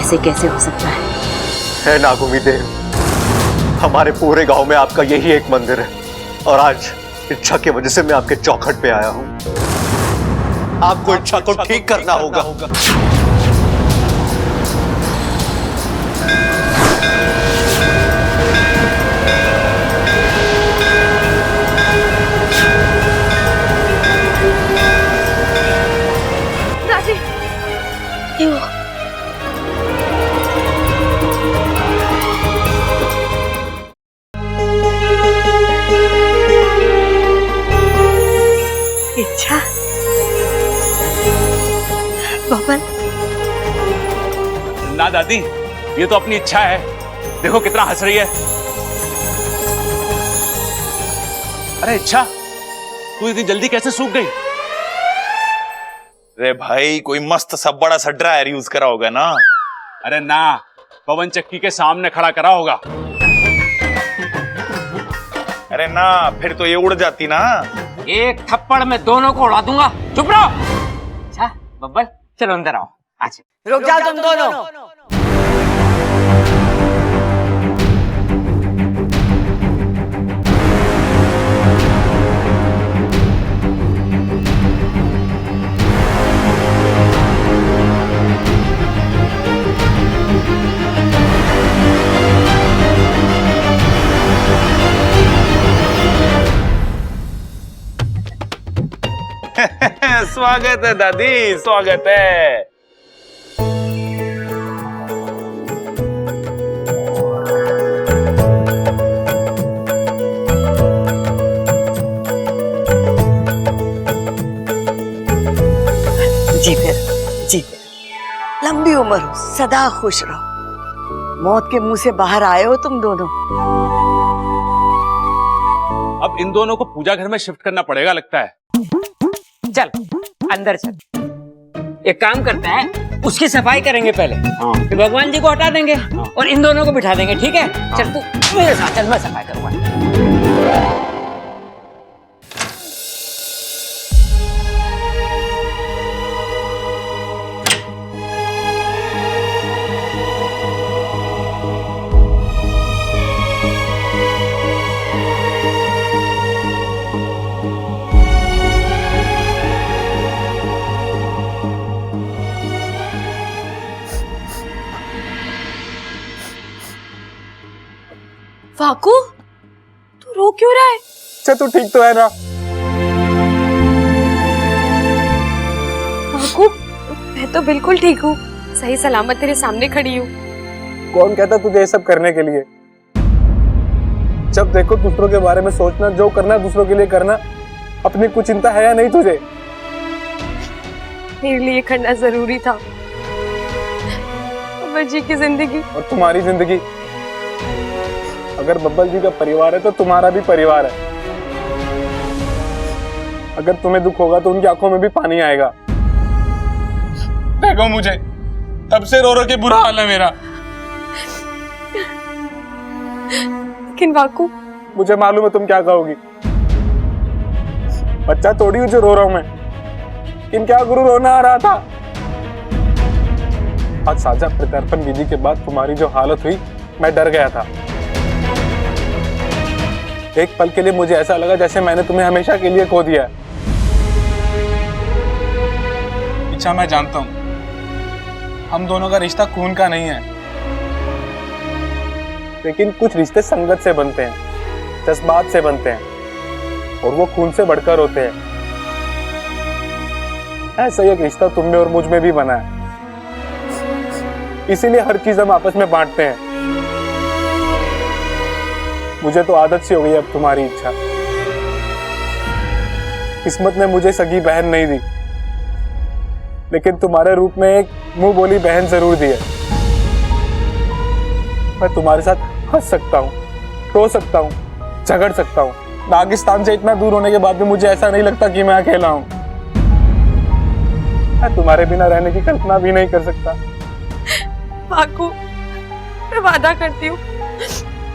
ऐसे कैसे हो सकता है नागुमी देव, हमारे पूरे गांव में आपका यही एक मंदिर है और आज इच्छा की वजह से मैं आपके चौखट पे आया हूं। आपको इच्छा को ठीक करना होगा। इच्छा बबल, ना दादी, ये तो अपनी इच्छा है। देखो कितना हंस रही है। अरे इच्छा, तू इतनी जल्दी कैसे सूख गई? अरे भाई, कोई मस्त सा बड़ा सा ड्रायर यूज करा होगा ना। अरे ना, पवन चक्की के सामने खड़ा करा होगा। अरे ना, फिर तो ये उड़ जाती ना। एक थप्पड़ में दोनों को उड़ा दूंगा। चुप रहो। अच्छा बब्बल, चलो अंदर आओ। आज रुक जाओ तुम दोनों। स्वागत है दादी, स्वागत है। जी फिर लंबी उम्र हो, सदा खुश रहो। मौत के मुंह से बाहर आए हो तुम दोनों। अब इन दोनों को पूजा घर में शिफ्ट करना पड़ेगा लगता है। चल अंदर चल। एक काम करते हैं, उसकी सफाई करेंगे पहले, फिर भगवान जी को हटा देंगे और इन दोनों को बिठा देंगे। ठीक है? चल तू मेरे साथ चल, मैं सफाई करूंगा। फाकू, तू रो क्यों रहा है? अच्छा तू ठीक तो है ना? फाकू, मैं तो बिल्कुल ठीक हूँ, सही सलामत तेरे सामने खड़ी हूँ। कौन कहता तुझे ये सब करने के लिए? जब देखो दूसरों के बारे में सोचना, जो करना दूसरों के लिए करना। अपनी कुछ चिंता है या नहीं तुझे? मेरे लिए करना जरूरी था। अमर जी की जिंदगी और तुम्हारी जिंदगी। अगर बब्बल जी का परिवार है तो तुम्हारा भी परिवार है। अगर तुम्हें दुख होगा तो उनकी आंखों में भी पानी आएगा। देखो मुझे, तब से रो रो के बुरा हाल है मेरा। लेकिन वाकू, मुझे मालूम है तुम क्या कहोगी। बच्चा थोड़ी हूँ जो रो रहा हूं मैं, लेकिन क्या गुरु रोना आ रहा था। आज साझा प्रत्यर्पण विधि के बाद तुम्हारी जो हालत हुई, मैं डर गया था। एक पल के लिए मुझे ऐसा लगा जैसे मैंने तुम्हें हमेशा के लिए खो दिया है। इच्छा, मैं जानता हूं हम दोनों का रिश्ता खून का नहीं है, लेकिन कुछ रिश्ते संगत से बनते हैं, जज्बात से बनते हैं और वो खून से बढ़कर होते हैं। ऐसा ही एक रिश्ता तुम में और मुझ में भी बना है। इसीलिए हर चीज हम आपस में बांटते हैं। मुझे तो आदत सी हो गई अब तुम्हारी इच्छा। किस्मत ने मुझे सगी बहन नहीं दी, लेकिन तुम्हारे रूप में एक मुंह बोली बहन जरूर दी है। मैं तुम्हारे साथ हंस सकता हूँ, रो सकता हूँ, झगड़ सकता हूँ। दागिस्तान से इतना दूर होने के बाद भी मुझे ऐसा नहीं लगता कि मैं अकेला हूँ। मैं तुम्हारे बिना रहने की कल्पना भी नहीं कर सकता। फाकू, मैं वादा करती हूँ,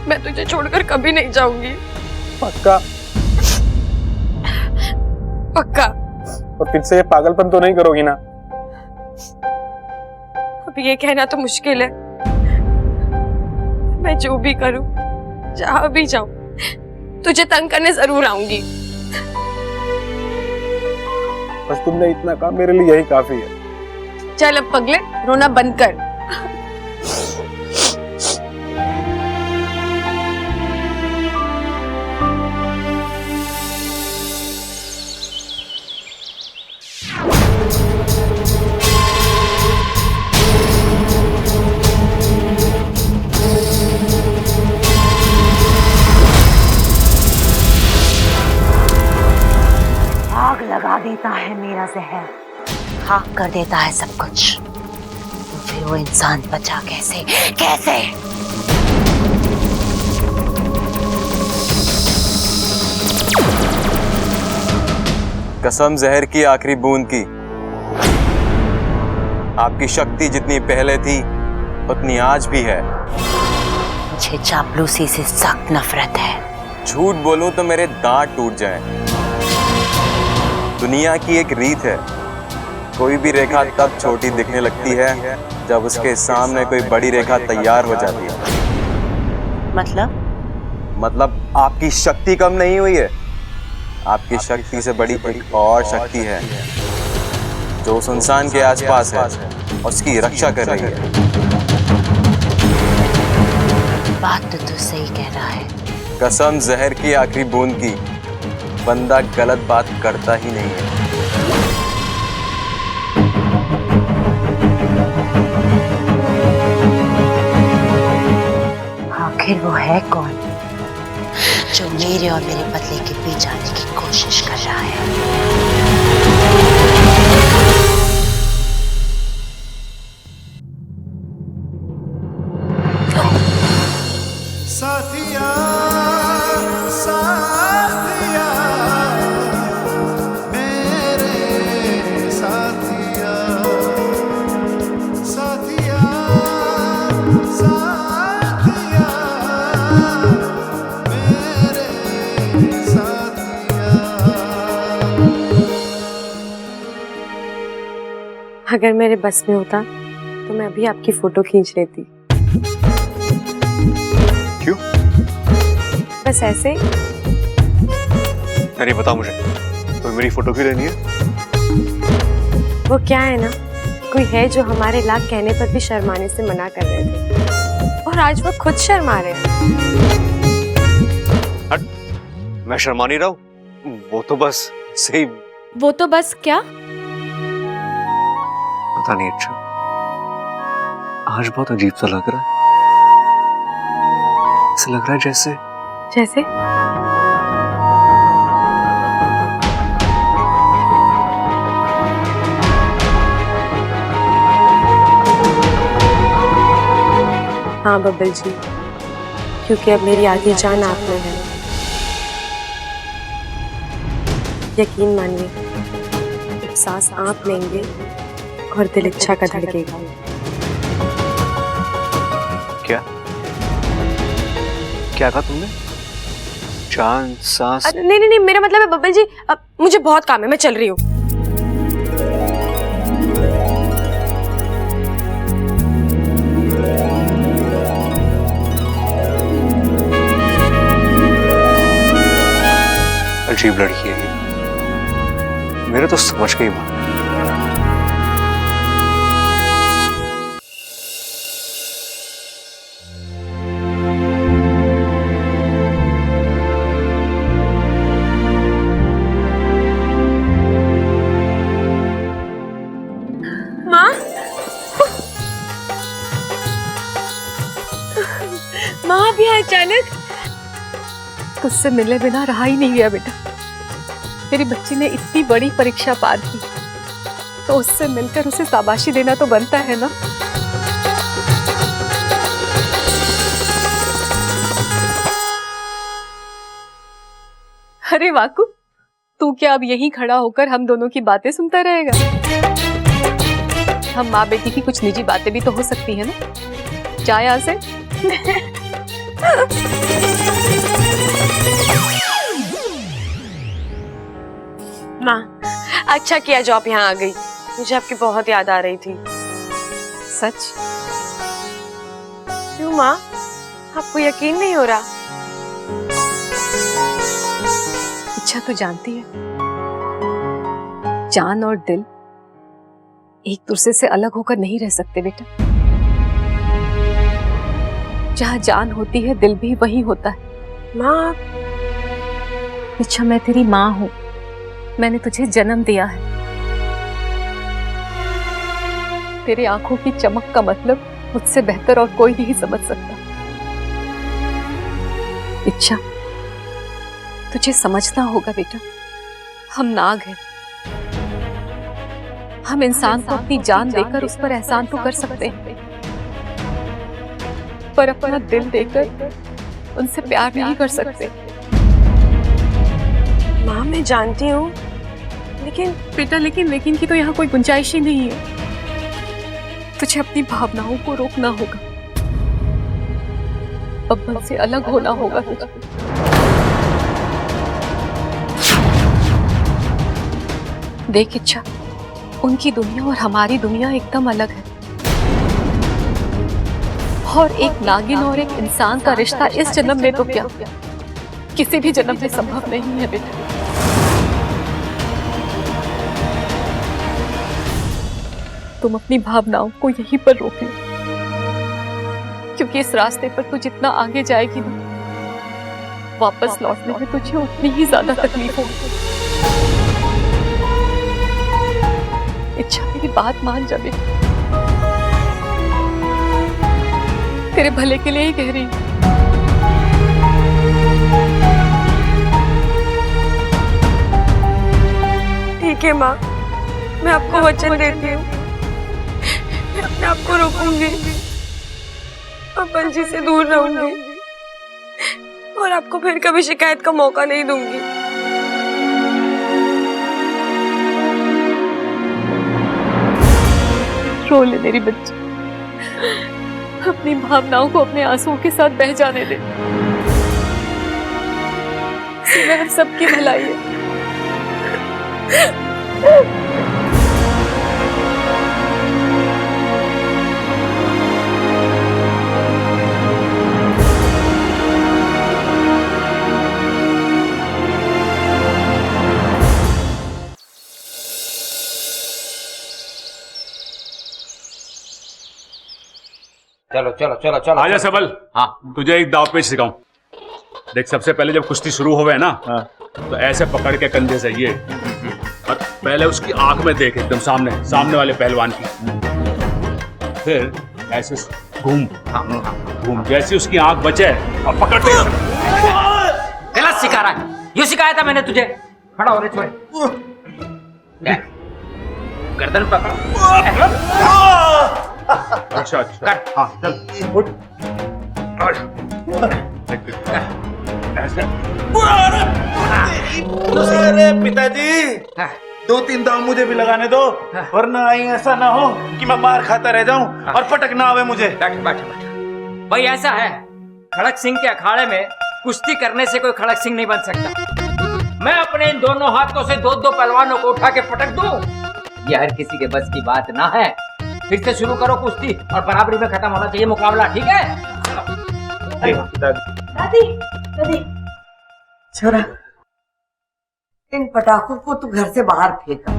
मैं तुझे छोड़कर कभी नहीं जाऊंगी। पक्का? पक्का। और फिर से ये पागलपन तो नहीं करोगी ना? अब ये कहना तो मुश्किल है, मैं जो भी करूं, जहां भी जाऊं, तुझे तंग करने जरूर आऊंगी। बस तुमने इतना कहा, मेरे लिए यही काफी है। चल अब पगले, रोना बंद कर। आग लगा देता है मेरा जहर, खाक कर देता है सब कुछ, तो फिर वो इंसान बचा कैसे? कैसे? कसम जहर की आखिरी बूंद की, आपकी शक्ति जितनी पहले थी उतनी आज भी है। मुझे चापलूसी से सख्त नफरत है। झूठ बोलूं तो मेरे दांत टूट जाएं। दुनिया की एक रीत है, कोई भी रेखा तब छोटी दिखने लगती है जब उसके सामने कोई बड़ी रेखा तैयार हो जाती है। मतलब आपकी शक्ति कम नहीं हुई है। आपकी शक्ति से बड़ी एक और शक्ति है जो उस इंसान के आसपास है और उसकी रक्षा कर रही है। बात तो तू सही कह रहा है। कसम जहर की आखिरी बूंद की, बंदा गलत बात करता ही नहीं है। आखिर वो है कौन जो मेरे और मेरे बदले के बीच आने की कोशिश कर रहा है? साथिया साथिया मेरे साथिया साथिया साथिया मेरे साथिया। अगर मेरे बस में होता तो मैं अभी आपकी फोटो खींच लेती। क्यों? बस ऐसे। नहीं बता मुझे, तो मेरी फोटो क्यों लेनी है? वो क्या है ना, कोई है जो हमारे लाख कहने पर भी शर्माने से मना कर रहे थे और आज वो खुद शर्मा रहे हैं। हट, मैं शर्मा नहीं रहा हूँ, वो तो बस सही। वो तो बस क्या? पता नहीं, अच्छा आज बहुत अजीब सा लग रहा है। ऐसा लग रहा है जैसे हाँ बब्बल जी, क्योंकि अब मेरी आधी जान आप में है। यकीन मानिए, जब सांस आप लेंगे और दिल इच्छा का धड़केगा। क्या क्या कहा तुमने? जान सांस? नहीं नहीं नहीं, मेरा मतलब है बब्बल जी, अब मुझे बहुत काम है, मैं चल रही हूँ। अजीब लड़की है ये, मेरे तो समझ के ही मार। माँ भी अचानक? तुझसे मिले बिना रहा ही नहीं गया बेटा। मेरी बच्ची ने इतनी बड़ी परीक्षा पार की, तो उससे मिलकर उसे शाबाशी देना तो बनता है ना। अरे वाकू, तू क्या अब यहीं खड़ा होकर हम दोनों की बातें सुनता रहेगा? हम माँ बेटी की कुछ निजी बातें भी तो हो सकती है ना। जा यहाँ से। माँ, अच्छा किया जो आप यहाँ आ गई। मुझे आपकी बहुत याद आ रही थी। सच? क्यों माँ, आपको यकीन नहीं हो रहा? इच्छा तो जानती है, जान और दिल एक दूसरे से अलग होकर नहीं रह सकते बेटा। जहाँ जान होती है दिल भी वहीं होता है। माँ, इच्छा, मैं तेरी माँ हूँ, मैंने तुझे जन्म दिया है। तेरे आंखों की चमक का मतलब मुझसे बेहतर और कोई नहीं समझ सकता। इच्छा, तुझे समझना होगा बेटा, हम नाग हैं। हम इंसान को अपनी जान देकर उस पर एहसान तो कर सकते हैं, पर अपना दिल देकर उनसे प्यार नहीं कर सकते। माँ मैं जानती हूँ, लेकिन बेटा लेकिन की तो यहाँ कोई गुंजाइश ही नहीं है। तुझे अपनी भावनाओं को रोकना होगा, अब्बा से अलग होना होगा तुझे। देख इच्छा, उनकी दुनिया और हमारी दुनिया एकदम अलग है, और एक नागिन और एक इंसान का रिश्ता इस जन्म में तो क्या, किसी भी जन्म में संभव नहीं है बेटा। तुम अपनी भावनाओं को यहीं पर रोक लो, क्योंकि इस रास्ते पर तू जितना आगे जाएगी ना, वापस लौटने में तुझे उतनी ही ज्यादा तकलीफ होगी। इच्छा, मेरी बात मान जा बेटा, तेरे भले के लिए ही कह रही हूँ। ठीक है माँ, मैं आपको वचन देती हूँ, मैं अपने आप को रोकूंगी, अपन जी से दूर रहूंगी और आपको फिर कभी शिकायत का मौका नहीं दूंगी। रो ले मेरी बच्ची, अपनी भावनाओं को अपने आंसुओं के साथ बह जाने दे। इसमें हम सबकी भलाई है। चलो चलो चलो चलो आजा सबल। हाँ, तुझे एक दाव पेच सिखाऊं। देख, सबसे पहले जब कुश्ती शुरू होवे ना, तो ऐसे पकड़ के कंधे से ये, और पहले उसकी आंख में देख, एकदम सामने वाले पहलवान की, फिर ऐसे घूम घूम, जैसे उसकी आंख बचे और पकड़ के। गलत सिखा रहा है, यूं सिखाया था मैंने तुझे। खड़ा हो रे छोरे, गर्दन पकड़। अच्छा हाँ, चल उठ। अरे पिताजी, 2-3 दाव मुझे भी लगाने दो, वरना ऐसा ना हो कि मैं मार खाता रह जाऊं और पटक ना आवे मुझे। बैठ बैठ बैठ। भाई ऐसा है, खड़क सिंह के अखाड़े में कुश्ती करने से कोई खड़क सिंह नहीं बन सकता। मैं अपने इन दोनों हाथों से 2-2 पहलवानों को उठा के पटक दूं, यह हर किसी के बस की बात ना है। फिर से शुरू करो कुश्ती, और बराबरी में खत्म होना चाहिए मुकाबला, ठीक है? दादी, दादी, छोरा, इन पटाखों को तू घर से बाहर फेंका।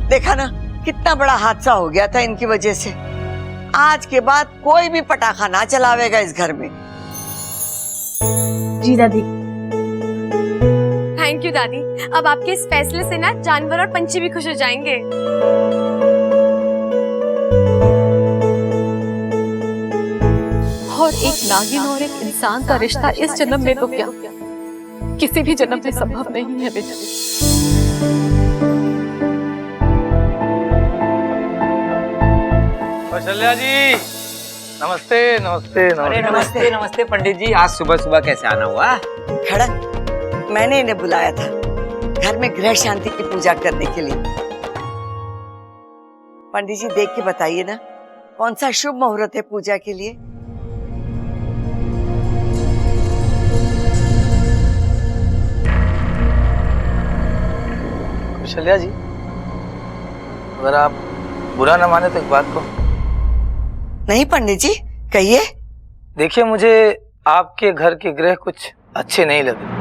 देखा ना कितना बड़ा हादसा हो गया था इनकी वजह से। आज के बाद कोई भी पटाखा ना चलावेगा इस घर में। जी दादी। थैंक यू दादी, अब आपके इस फैसले से ना जानवर और पंछी भी खुश हो जाएंगे। और एक नागिन और एक इंसान का रिश्ता इस जन्म में तो क्या, किसी भी जन्म में संभव नहीं है बेटा। कौशल्या जी, नमस्ते नमस्ते अरे नमस्ते नमस्ते पंडित जी, आज सुबह सुबह कैसे आना हुआ? खड़क, मैंने इन्हें बुलाया था घर में गृह शांति की पूजा करने के लिए। पंडित जी देख के बताइए ना, कौन सा शुभ मुहूर्त है पूजा के लिए? कौशल्या जी, अगर आप बुरा न माने तो एक बात को। नहीं पंडित जी, कहिए। देखिए, मुझे आपके घर के गृह कुछ अच्छे नहीं लगे।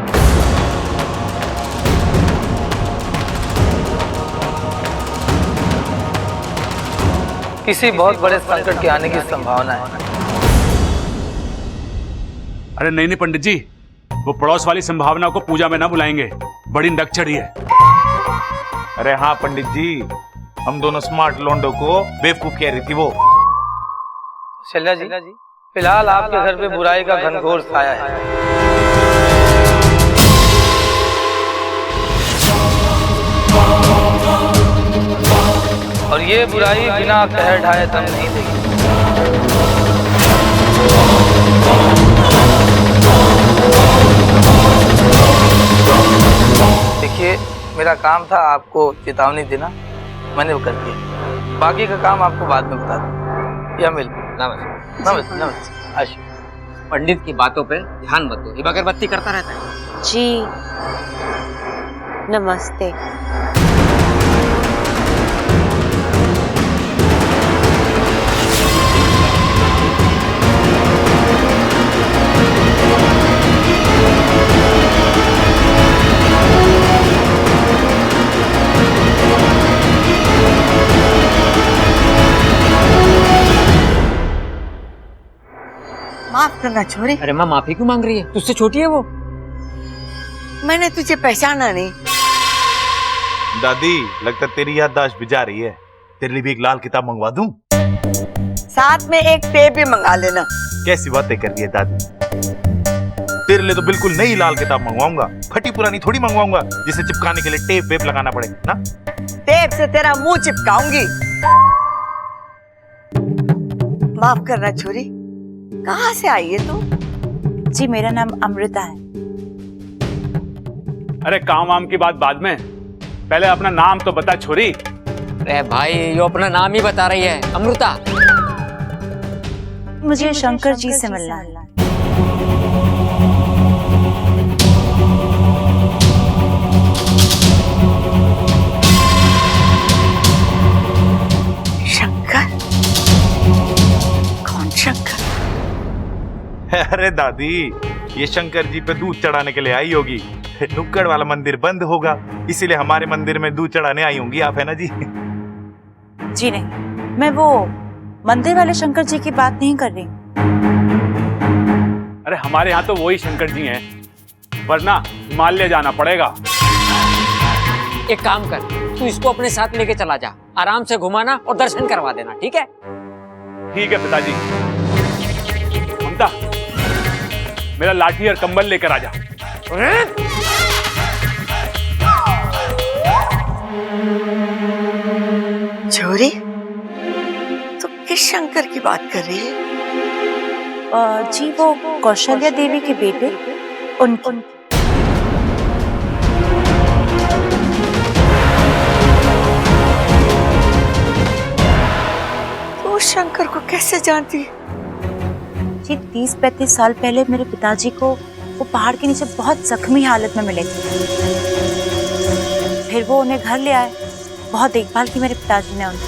किसी बहुत बड़े संकट के आने की संभावना है। अरे नहीं नहीं पंडित जी, वो पड़ोस वाली संभावना को पूजा में ना बुलाएंगे, बड़ी नक चढ़ी है। अरे हाँ पंडित जी, हम दोनों स्मार्ट लोंडो को बेवकूफ कह रही थी वो। शैल्या जी, फिलहाल आपके घर पे बुराई का घनघोर छाया है। और ये बुराई बिना कहर ढाए दम नहीं देगी। देखिए, मेरा काम था आपको चेतावनी देना, मैंने वो कर दिया। बाकी का काम आपको बाद में बता दूं। या मिल नमस्ते नमस्ते। पंडित की बातों पे ध्यान मत दो, ये अगरबत्ती करता रहता है। जी नमस्ते। माफ करना छोरी। अरे माँ, माफी क्यों मांग रही है? तुझसे छोटी है वो। मैंने तुझे पहचाना नहीं। दादी, लगता तेरी याददाश्त भी जा रही है। तेरे लिए भी एक लाल किताब मंगवा दूं? साथ में एक टेप भी मंगा लेना। कैसी बातें कर रही है दादी। तेरे लिए तो बिल्कुल नई लाल किताब मंगवाऊंगा, फटी पुरानी थोड़ी मंगवाऊंगा जिसे चिपकाने के लिए टेप वेप लगाना पड़े ना। टेप से तेरा मुंह चिपकाऊंगी। माफ करना छोरी, कहाँ से आई है तू? जी मेरा नाम अमृता है। अरे काम वाम की बात बाद में, पहले अपना नाम तो बता छोरी। अरे भाई, ये अपना नाम ही बता रही है, अमृता। मुझे शंकर जी से मिलना है। शंकर? कौन शंकर? अरे दादी, ये शंकर जी पे दूध चढ़ाने के लिए आई होगी। नुक्कड़ वाला मंदिर बंद होगा, इसीलिए हमारे मंदिर में दूध चढ़ाने आई होंगी आप, है ना जी? जी नहीं, मैं वो मंदिर वाले शंकर जी की बात नहीं कर रही। अरे हमारे यहाँ तो वही शंकर जी हैं, वरना हिमालय जाना पड़ेगा। एक काम कर, तू इसको अपने साथ लेके चला जा, आराम से घुमाना और दर्शन करवा देना, ठीक है? ठीक है पिताजी। ममता, मेरा लाठी और कंबल लेकर आ जा। छोरी, तो किस शंकर की बात कर रही है? जी वो कौशल्या देवी के बेटे, उनकी। तो उस शंकर को कैसे जानती है? जी 30-35 साल पहले मेरे पिताजी को वो पहाड़ के नीचे बहुत जख्मी हालत में मिले थे। फिर वो उन्हें घर ले आए, बहुत देखभाल की मेरे पिताजी ने उनकी।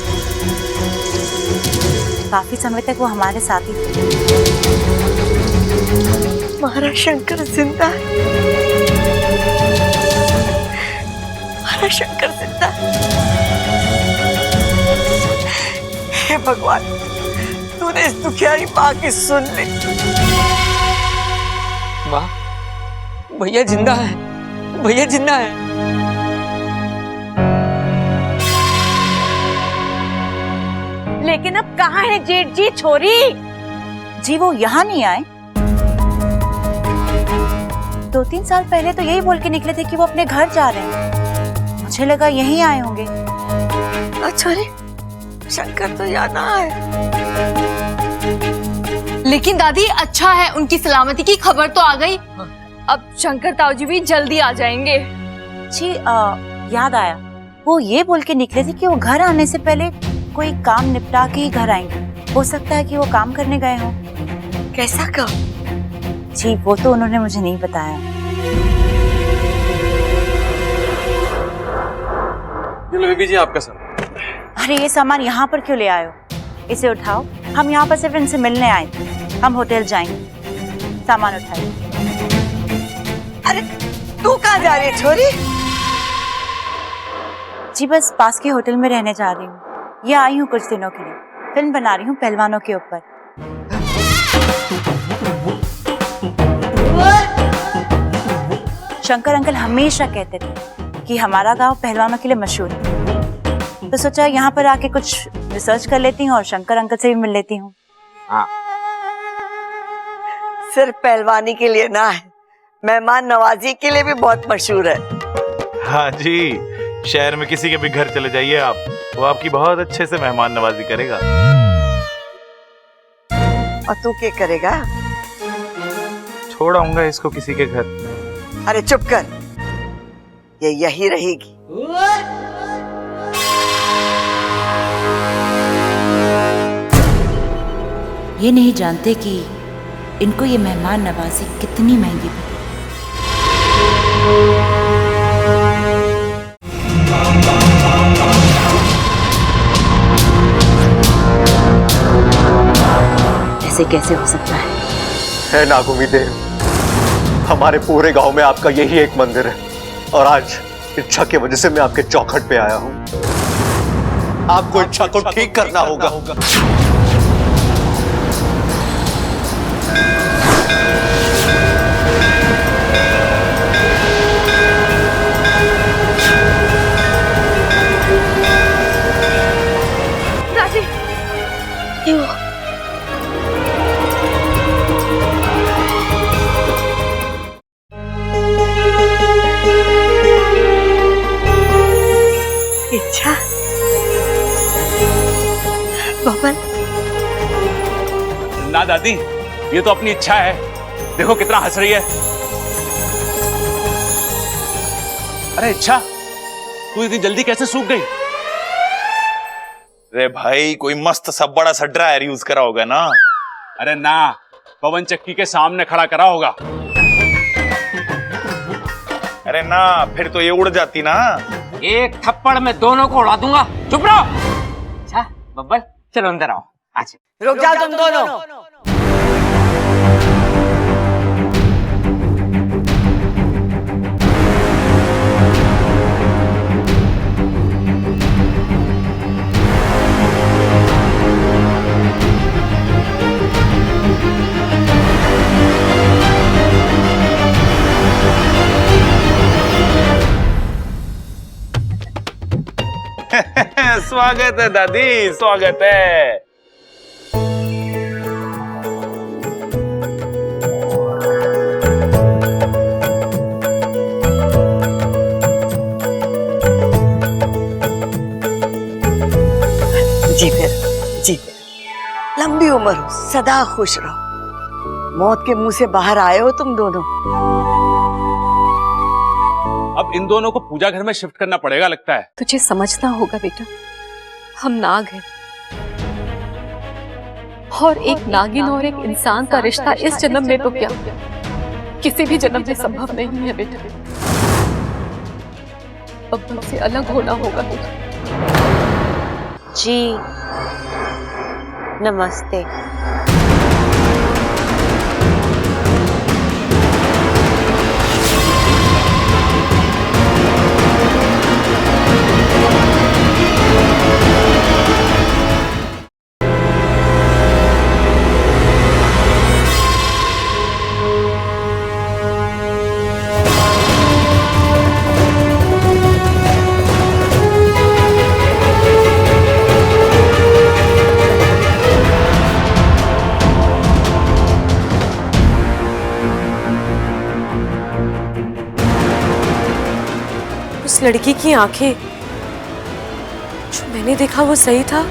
काफी समय तक वो हमारे साथ ही थे। हमारा शंकर जिंदा है। हमारा शंकर जिंदा है। हे भगवान, तूने इस दुखियारी माँ की सुन ली। माँ, भैया जिंदा है, भैया जिंदा है। लेकिन अब कहाँ है जेठ जी? छोरी जी वो यहाँ नहीं आए। 2-3 साल पहले तो यही बोल के निकले थे कि वो अपने घर जा रहे हैं। मुझे लगा यहीं आए होंगे। छोरी, शंकर तो यहाँ ना है। लेकिन दादी अच्छा है, उनकी सलामती की खबर तो आ गई। अब शंकर ताऊजी भी जल्दी आ जाएंगे। जी याद आया, वो ये बोल के निकले थे कि वो घर आने से पहले कोई काम निपटा के ही घर आएंगे। हो सकता है कि वो काम करने गए हों। कैसा काम? जी वो तो उन्होंने मुझे नहीं बताया। बीबी जी आपका सर। अरे ये सामान यहाँ पर क्यों ले आए हो? इसे उठाओ, हम यहाँ पर सिर्फ इनसे मिलने आए थे। हम होटल जाएंगे, सामान उठाइए। अरे तू कहाँ जा रही है छोरी? जी बस पास के होटल में रहने जा रही हूँ। ये आई हूँ कुछ दिनों के लिए, फिल्म बना रही हूँ पहलवानों के ऊपर। शंकर अंकल हमेशा कहते थे कि हमारा गांव पहलवानों के लिए मशहूर है, तो सोचा यहाँ पर आके कुछ रिसर्च कर लेती हूँ और शंकर अंकल से भी मिल लेती हूँ। हाँ, सिर्फ पहलवानी के लिए ना है, मेहमान नवाजी के लिए भी बहुत मशहूर है। हाँ जी, शहर में किसी के भी घर चले जाइए आप, वो आपकी बहुत अच्छे से मेहमान नवाजी करेगा। और तू क्या करेगा? छोड़ आऊंगा इसको किसी के घर। अरे चुप कर, ये यही रहेगी। ये नहीं जानते कि इनको ये मेहमान नवाजी कितनी महंगी पड़ी। ऐसे कैसे हो सकता है नागुमी देव, हमारे पूरे गांव में आपका यही एक मंदिर है और आज इच्छा की वजह से मैं आपके चौखट पे आया हूं। आपको इच्छा को ठीक करना होगा। राजी, क्यों? इच्छा, बबन, ना दादी, ये तो अपनी इच्छा है। देखो कितना हंस रही है। अरे इच्छा, तू इतनी जल्दी कैसे सूख गई? अरे भाई, कोई मस्त सा बड़ा सा ड्रायर यूज करा होगा ना। अरे ना, पवन चक्की के सामने खड़ा करा होगा। अरे ना, फिर तो ये उड़ जाती ना। एक थप्पड़ में दोनों को उड़ा दूंगा। चुप रहो। अच्छा बब्बल, चलो अंदर आओ। आज रुक जाओ तुम दोनों। स्वागत है दादी, स्वागत है। जी फिर लंबी उम्र हो, सदा खुश रहो। मौत के मुंह से बाहर आए हो तुम दोनों। अब इन दोनों को पूजा घर में शिफ्ट करना पड़ेगा लगता है। तुझे समझना होगा बेटा, हम नाग हैं और एक नागिन और एक इंसान का रिश्ता इस जन्म में तो क्या किसी भी जन्म में संभव नहीं है बेटा। बब्बन से अलग होना होगा बेटा। जी नमस्ते। उस लड़की की आंखें, जो मैंने देखा वो सही था